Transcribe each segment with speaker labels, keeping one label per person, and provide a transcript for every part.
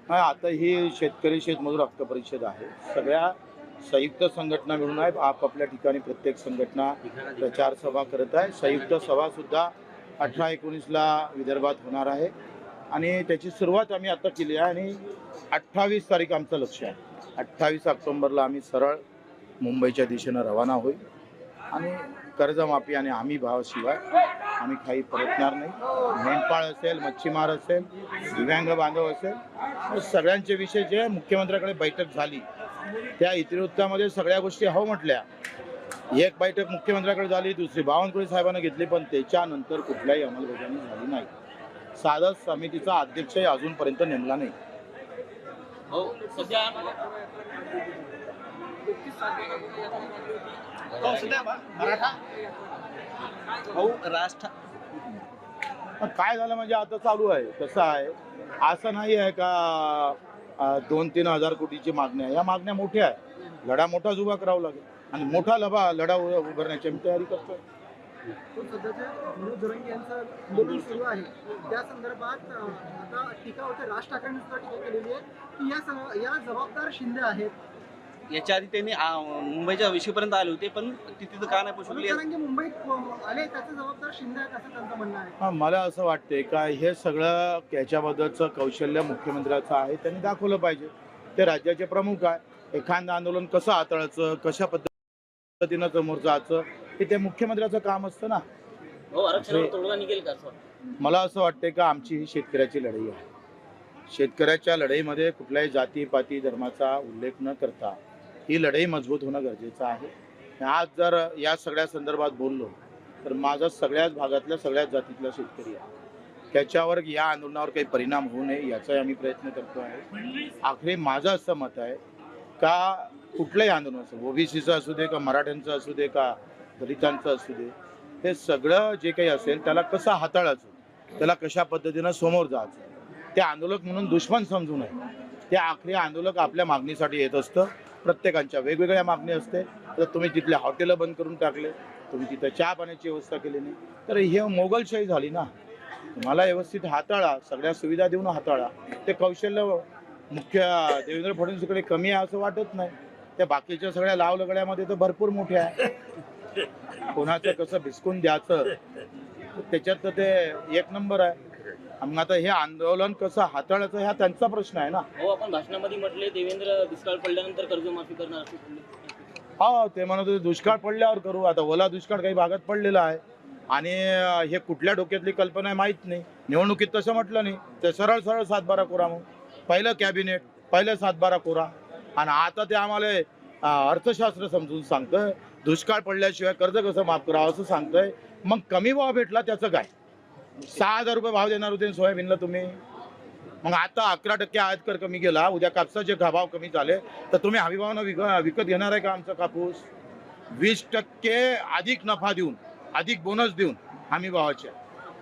Speaker 1: हा, आता ही शेतकरी शेतमजूर हक्क परिषद आहे. सगळ्या संयुक्त संघटना मिळून आहे. आपापल्या ठिकाणी प्रत्येक संघटना प्रचार सभा करत आहे. संयुक्त सभा सुद्धा 18-19ला विदर्भात होणार आहे आणि त्याची सुरुवात आम्ही आता केली आहे आणि 28 तारीख आमचं लक्ष आहे. 28 ऑक्टोबरला आम्ही सरळ मुंबईच्या दिशेनं रवाना होईल आणि कर्जमाफी आणि हमी भावाशिवाय आम्ही काही परतणार नाही. मेंढपाळ असेल, मच्छीमार असेल, दिव्यांग बांधव असेल, सगळ्यांचे विषय जे मुख्यमंत्र्याकडे बैठक झाली त्या इतिवृत्तामध्ये सगळ्या गोष्टी हो म्हटल्या. एक बैठक मुख्यमंत्र्याकडे झाली, दुसरी बावनकुळे साहेबांना घेतली, पण त्याच्यानंतर कुठल्याही अंमलबजावणी झाली नाही. साधा समितीचा अध्यक्षही अजूनपर्यंत नेमला नाही.
Speaker 2: हो सध्या मराठा
Speaker 1: पण काय झालं म्हणजे आता चालू आहे. कसं आहे, असं नाही आहे का 2-3 हजार कोटीची मागण्या. या मागण्या मोठ्या आहे. लढा मोठाच उभा करावा लागेल आणि मोठा लढा उभारण्याची आम्ही तयारी करतोय.
Speaker 3: मनोज जरांगे यांचं आंदोलन सुरू आहे. त्या संदर्भात आता टीका होते. राज ठाकरेंनी सुद्धा टीका केलेली आहे की या जबाबदार शिंदे आहेत.
Speaker 2: याच्या आधी त्यांनी मुंबईच्या विषयपर्यंत आले होते, पण तिथे का नाही पोहोचले?
Speaker 3: जरांगे मुंबईत आले, त्याचे जबाबदार शिंदे आहेत असं त्यांचं म्हणणं आहे.
Speaker 1: हा, मला असं वाटते का हे सगळं याच्याबद्दलचं कौशल्य मुख्यमंत्र्याचं आहे. त्यांनी दाखवलं पाहिजे. ते राज्याचे प्रमुख आहे. एखादं आंदोलन कसं हाताळायचं, कशा पद्धतीनं समोर जायचं, हे ते मुख्यमंत्र्याचं काम असतं ना. मला असं वाटते का आमची ही शेतकऱ्याची लढाई आहे. शेतकऱ्याच्या लढाईमध्ये कुठल्याही जातीपाती धर्माचा उल्लेख न करता ही लढाई मजबूत होणं गरजेचं आहे. आज जर या सगळ्या संदर्भात बोललो तर माझा सगळ्याच भागातल्या सगळ्याच जातीतला शेतकरी आहे. त्याच्यावर या आंदोलनावर काही परिणाम होऊ नये याचाही आम्ही प्रयत्न करतो आहे. आखरी माझं असं मत आहे का कुठलंही आंदोलन असो, ओबीसीचं असू दे का मराठ्यांचं असू दे का दलितांचं असू दे, हे सगळं जे काही असेल त्याला कसं हाताळायचं, त्याला कशा पद्धतीनं समोर जायचं, ते आंदोलक म्हणून दुश्मन समजू नये. ते आखरी आंदोलक आपल्या मागणीसाठी येत असतं. प्रत्येकांच्या वेगवेगळ्या मागणी असते. तर तुम्ही तिथले हॉटेलं बंद करून टाकले, तुम्ही तिथं चहा पाण्याची व्यवस्था केली नाही, तर हे मोगलशाही झाली ना. तुम्हाला व्यवस्थित हाताळा, सगळ्या सुविधा देऊन हाताळा. ते कौशल्य मुख्य देवेंद्र फडणवीसकडे कमी आहे असं वाटत नाही. त्या बाकीच्या सगळ्या लावलगड्यामध्ये तर भरपूर मोठे आहे. कोणाचं कसं भिसकून द्यायचं त्याच्यात तर ते एक नंबर आहे. मग आता हे आंदोलन कसं हाताळायचं हा त्यांचा प्रश्न आहे ना.
Speaker 2: हो, आपण भाषणामध्ये म्हटले देवेंद्र दुष्काळ पडल्यानंतर कर्जमाफी करणार असे बोलले.
Speaker 1: हा, ते म्हणत होते दुष्काळ पडल्यावर करू. आता ओला दुष्काळ काही भागात पडलेला आहे आणि हे कुठल्या डोक्यातली कल्पना आहे माहीत नाही. निवडणुकीत तसं म्हटलं नाही, ते सरळ 7-12 कोरा. मग पहिलं कॅबिनेट, पहिलं 7-12 कोरा आणि आता ते आम्हाला अर्थशास्त्र समजून सांगतंय दुष्काळ पडल्याशिवाय कर्ज कसं माफ करावं असं सांगतंय. मग कमी भाव भेटला त्याचं काय? 6,000 रुपये भाव देणार होते सोयाबीनला तुम्ही. मग आता 11% आयातकर कमी गेला, उद्या कापसाचे भाव कमी झाले तर तुम्ही हमी भावानं विकत घेणार आहे का आमचा कापूस? 20% अधिक नफा देऊन, अधिक बोनस देऊन हमी भावाच्या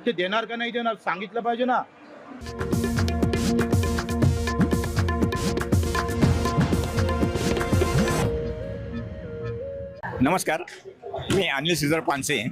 Speaker 1: ते देणार का नाही देणार सांगितलं पाहिजे ना.
Speaker 4: नमस्कार, मी अनिल श्रीधर पानसे.